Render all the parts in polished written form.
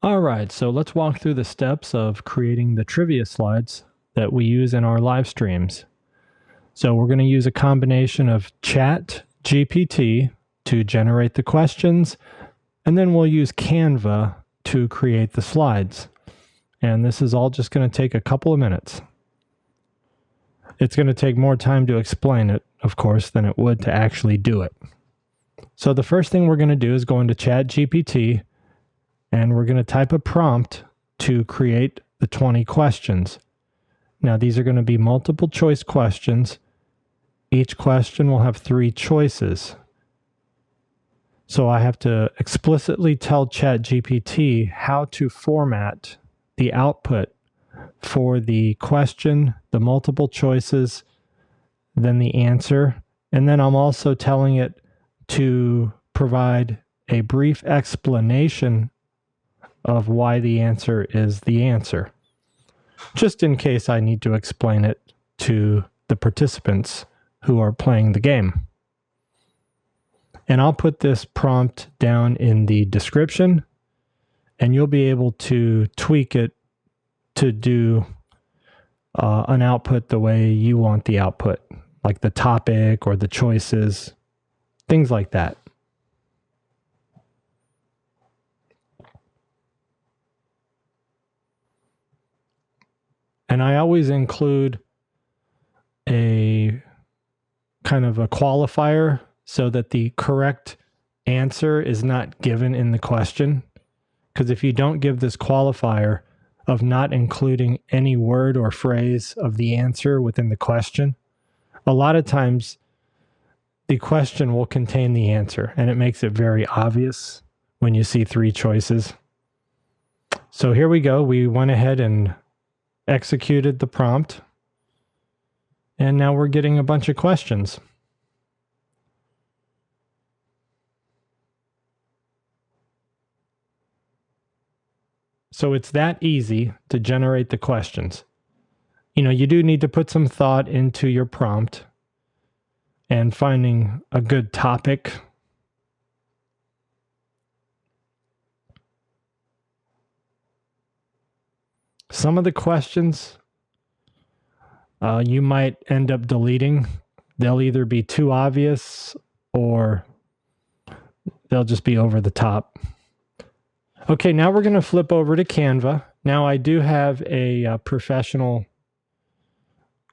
All right, so let's walk through the steps of creating the trivia slides that we use in our live streams. So we're going to use a combination of Chat GPT to generate the questions, and then we'll use Canva to create the slides. And this is all just going to take a couple of minutes. It's going to take more time to explain it, of course, than it would to actually do it. So the first thing we're going to do is go into Chat GPT, and we're going to type a prompt to create the 20 questions. Now, these are going to be multiple choice questions. Each question will have 3 choices. So I have to explicitly tell ChatGPT how to format the output for the question, the multiple choices, then the answer. And then I'm also telling it to provide a brief explanation of why the answer is the answer, just in case I need to explain it to the participants who are playing the game. And I'll put this prompt down in the description, and you'll be able to tweak it to do an output the way you want the output, like the topic or the choices, things like that. And I always include a kind of a qualifier so that the correct answer is not given in the question. Because if you don't give this qualifier of not including any word or phrase of the answer within the question, a lot of times the question will contain the answer, and it makes it very obvious when you see 3 choices. So here we go. We went ahead and executed the prompt, and now we're getting a bunch of questions. So it's that easy to generate the questions. You do need to put some thought into your prompt and finding a good topic. Some of the questions you might end up deleting. They'll either be too obvious or they'll just be over the top. Okay, now we're going to flip over to Canva. Now I do have a professional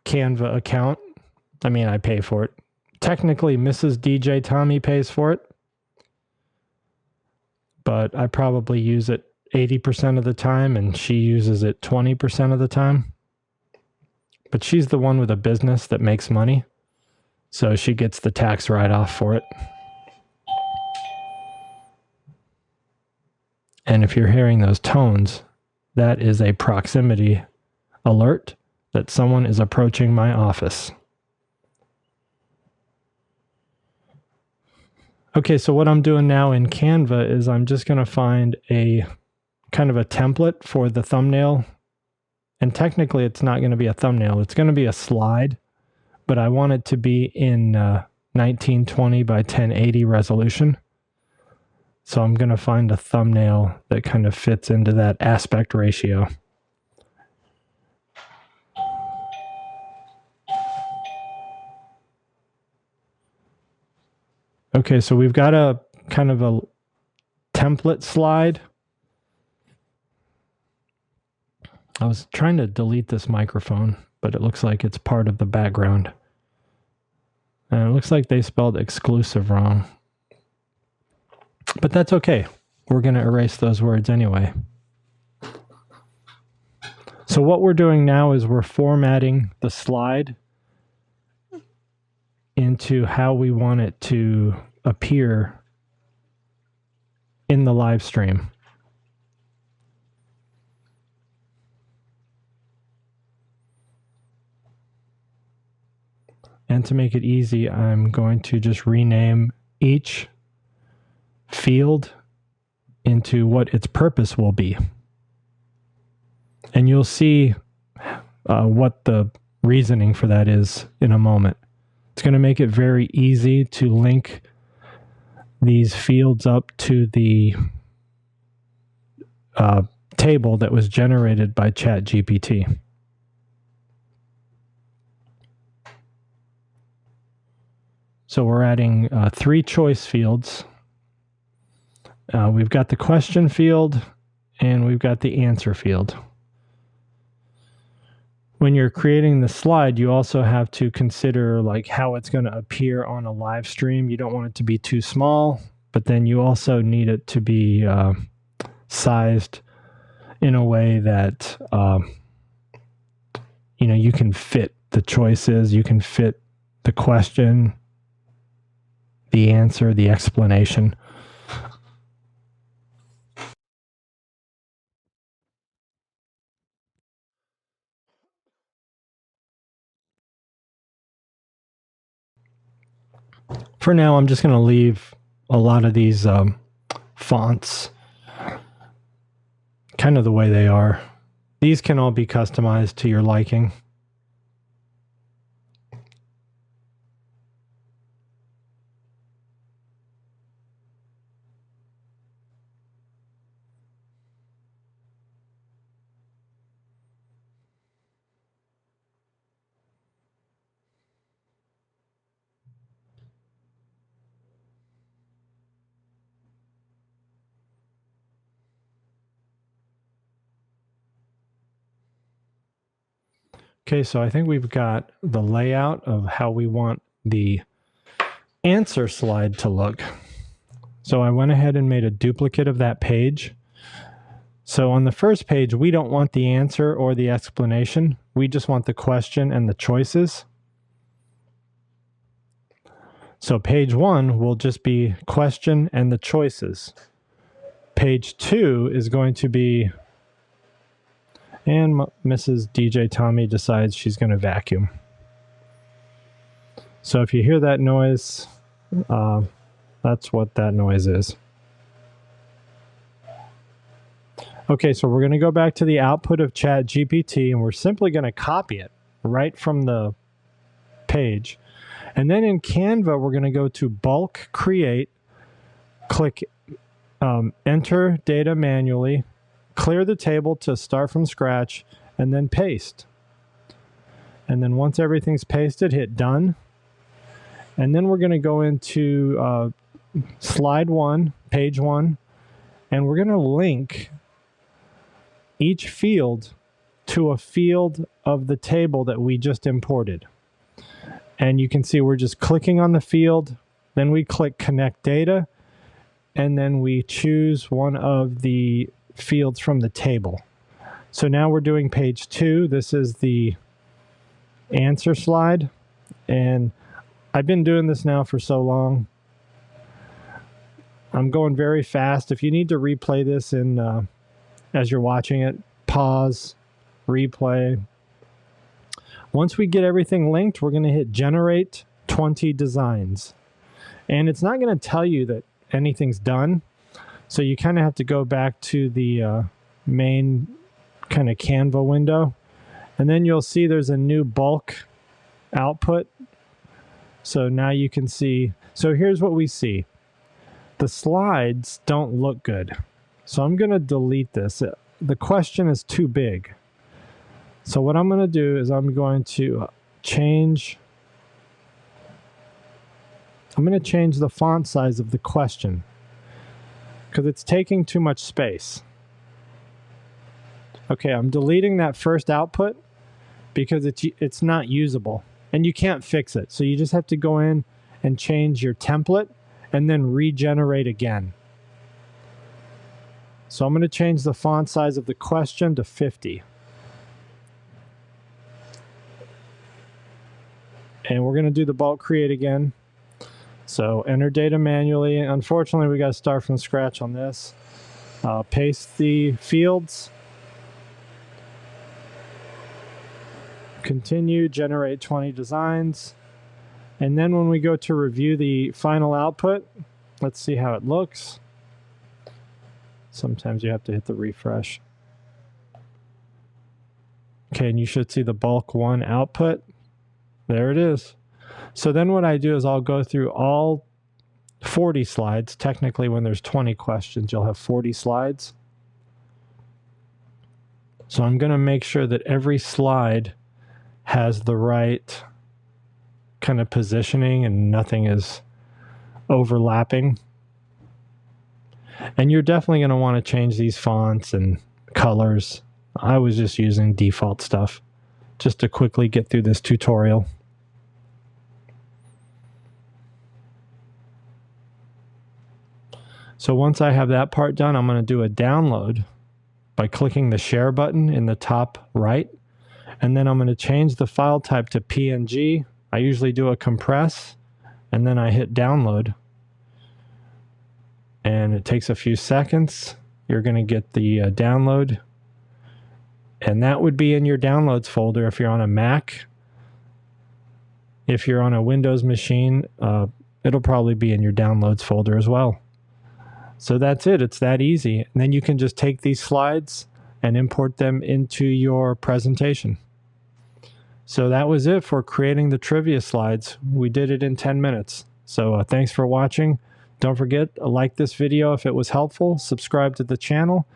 Canva account. I mean, I pay for it. Technically, Mrs. DJ Tommy pays for it, but I probably use it 80% of the time, and she uses it 20% of the time. But she's the one with a business that makes money, so she gets the tax write-off for it. And if you're hearing those tones, that is a proximity alert that someone is approaching my office. Okay, so what I'm doing now in Canva is I'm just going to find a kind of a template for the thumbnail. And technically, it's not going to be a thumbnail. It's going to be a slide, but I want it to be in 1920 by 1080 resolution. So I'm going to find a thumbnail that kind of fits into that aspect ratio. Okay, so we've got a kind of a template slide. I was trying to delete this microphone, but it looks like it's part of the background. And it looks like they spelled exclusive wrong. But that's okay. We're going to erase those words anyway. So what we're doing now is we're formatting the slide into how we want it to appear in the live stream. And to make it easy, I'm going to just rename each field into what its purpose will be. And you'll see what the reasoning for that is in a moment. It's going to make it very easy to link these fields up to the table that was generated by ChatGPT. So we're adding 3 choice fields. We've got the question field and we've got the answer field. When you're creating the slide, you also have to consider like how it's going to appear on a live stream. You don't want it to be too small, but then you also need it to be sized in a way that you can fit the choices, you can fit the question, the answer, the explanation. For now, I'm just going to leave a lot of these fonts kind of the way they are. These can all be customized to your liking. Okay, so I think we've got the layout of how we want the answer slide to look. So I went ahead and made a duplicate of that page. So on the first page, we don't want the answer or the explanation. We just want the question and the choices. So page 1 will just be question and the choices. Page 2 is going to be, and Mrs. DJ Tommy decides she's going to vacuum. So if you hear that noise, that's what that noise is. Okay, so we're going to go back to the output of ChatGPT, and we're simply going to copy it right from the page. And then in Canva, we're going to go to Bulk Create, click Enter Data Manually, clear the table to start from scratch, and then paste. And then once everything's pasted, hit Done. And then we're going to go into slide 1, page 1, and we're going to link each field to a field of the table that we just imported. And you can see we're just clicking on the field, then we click Connect Data, and then we choose one of the fields from the table. So now we're doing page 2. This is the answer slide, and I've been doing this now for so long. I'm going very fast. If you need to replay this in as you're watching it, pause, replay. Once we get everything linked, we're going to hit Generate 20 Designs. And it's not going to tell you that anything's done. So you kind of have to go back to the main kind of Canva window. And then you'll see there's a new bulk output. So now you can see. So here's what we see. The slides don't look good. So I'm going to delete this. The question is too big. So what I'm going to do is I'm going to change the font size of the question because it's taking too much space. Okay, I'm deleting that first output because it's not usable and you can't fix it. So you just have to go in and change your template and then regenerate again. So I'm going to change the font size of the question to 50. And we're going to do the bulk create again. So enter data manually. Unfortunately, we got to start from scratch on this. Paste the fields. Continue, generate 20 designs. And then when we go to review the final output, let's see how it looks. Sometimes you have to hit the refresh. Okay, and you should see the bulk 1 output. There it is. So then what I do is I'll go through all 40 slides. Technically, when there's 20 questions, you'll have 40 slides. So I'm going to make sure that every slide has the right kind of positioning and nothing is overlapping. And you're definitely going to want to change these fonts and colors. I was just using default stuff just to quickly get through this tutorial. So once I have that part done, I'm going to do a download by clicking the share button in the top right. And then I'm going to change the file type to PNG. I usually do a compress, and then I hit download. And it takes a few seconds. You're going to get the download. And that would be in your downloads folder if you're on a Mac. If you're on a Windows machine, it'll probably be in your downloads folder as well. So that's it. It's that easy. And then you can just take these slides and import them into your presentation. So that was it for creating the trivia slides. We did it in 10 minutes. So thanks for watching. Don't forget to like this video if it was helpful. Subscribe to the channel.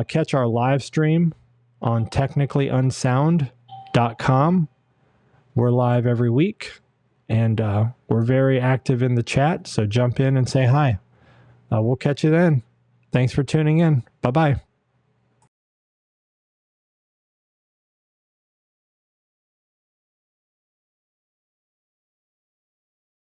Catch our live stream on technicallyunsound.com. We're live every week, and we're very active in the chat, so jump in and say hi. We'll catch you then. Thanks for tuning in. Bye-bye.